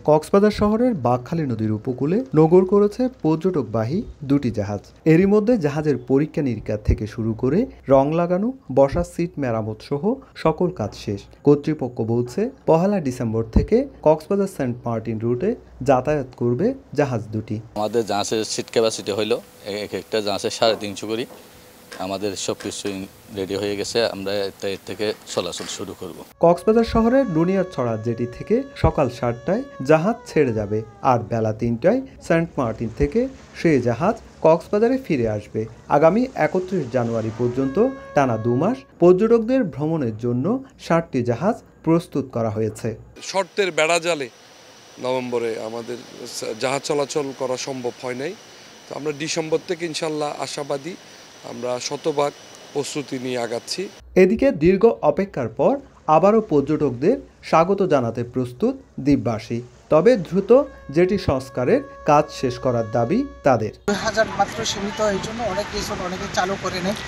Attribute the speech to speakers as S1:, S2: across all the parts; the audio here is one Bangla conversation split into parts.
S1: কক্সবাজার শহরের বাঁকখালী নদীর উপকূলে নোঙর করেছে পর্যটকবাহী দুটি জাহাজ। এরই মধ্যে জাহাজের পরীক্ষা নিরীক্ষা থেকে শুরু করে রং লাগানো, বসার সিট মেরামত সহ সকল কাজ শেষ। কর্তৃপক্ষ বলছে 1 ডিসেম্বর থেকে কক্সবাজার সেন্ট মার্টিন রুটে যাতায়াত করবে জাহাজ দুটি।
S2: আমাদের জাহাজের সিট ক্যাপাসিটি হইল এক একটা জাহাজের 350 করি। আমাদের সবকিছু রেডি হয়ে গেছে, আমরা এর থেকে চলাচল শুরু করব।
S1: কক্সবাজার শহরের নুনিয়ারছড়া জেটি থেকে সকাল 7টায় জাহাজ ছেড়ে যাবে, আর বেলা 3টায় সেন্ট মার্টিন থেকে সেই জাহাজ কক্সবাজারে ফিরে আসবে। আগামী 31 জানুয়ারি পর্যন্ত টানা 2 মাস পর্যটকদের ভ্রমণের জন্য 60টি জাহাজ প্রস্তুত করা হয়েছে।
S3: শর্তের বেড়াজালে নভেম্বরে আমাদের জাহাজ চলাচল করা সম্ভব হয় নাই, তো আমরা ডিসেম্বর থেকে ইনশাল্লাহ আশাবাদী, আমরা শতভাগ প্রস্তুতি নিয়ে আগাচ্ছি।
S1: এদিকে দীর্ঘ অপেক্ষার পর আবারও পর্যটকদের স্বাগত জানাতে প্রস্তুত দ্বীপবাসী। তবে দ্রুত জেটি সংস্কারের কাজ শেষ করার দাবি তাদের।
S4: 2000 মাত্র সীমিত, এই জন্য অনেকে চালু করে নেয়,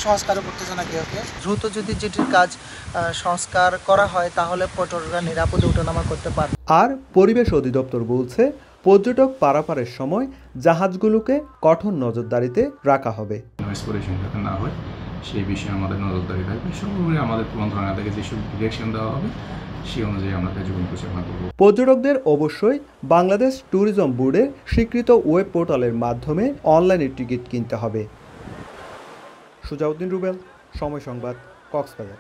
S4: সংস্কারও করতেছে না কেউ। দ্রুত যদি জেটির কাজ সংস্কার করা হয় তাহলে পর্যটকরা নিরাপদে ওঠানামা করতে পারবে।
S1: আর পরিবেশ অধিদপ্তর বলছে পর্যটক পারাপারের সময় জাহাজগুলোকে কঠোর নজরদারিতে রাখা হবে।
S5: না হয় সেই বিষয়ে আমাদের নজরদারি থাকবে। সর্বোপরি আমাদের মন্ত্রণালয় থেকে যেসব ডিরেকশন দেওয়া হবে সেই অনুযায়ী আমরা কার্যক্রম পরিচালনা করব।
S1: পর্যটকদের অবশ্যই বাংলাদেশ ট্যুরিজম বোর্ডের স্বীকৃত ওয়েব পোর্টালের মাধ্যমে অনলাইনে টিকিট কিনতে হবে। সুজাউদ্দিন রুবেল, সময় সংবাদ, কক্সবাজার।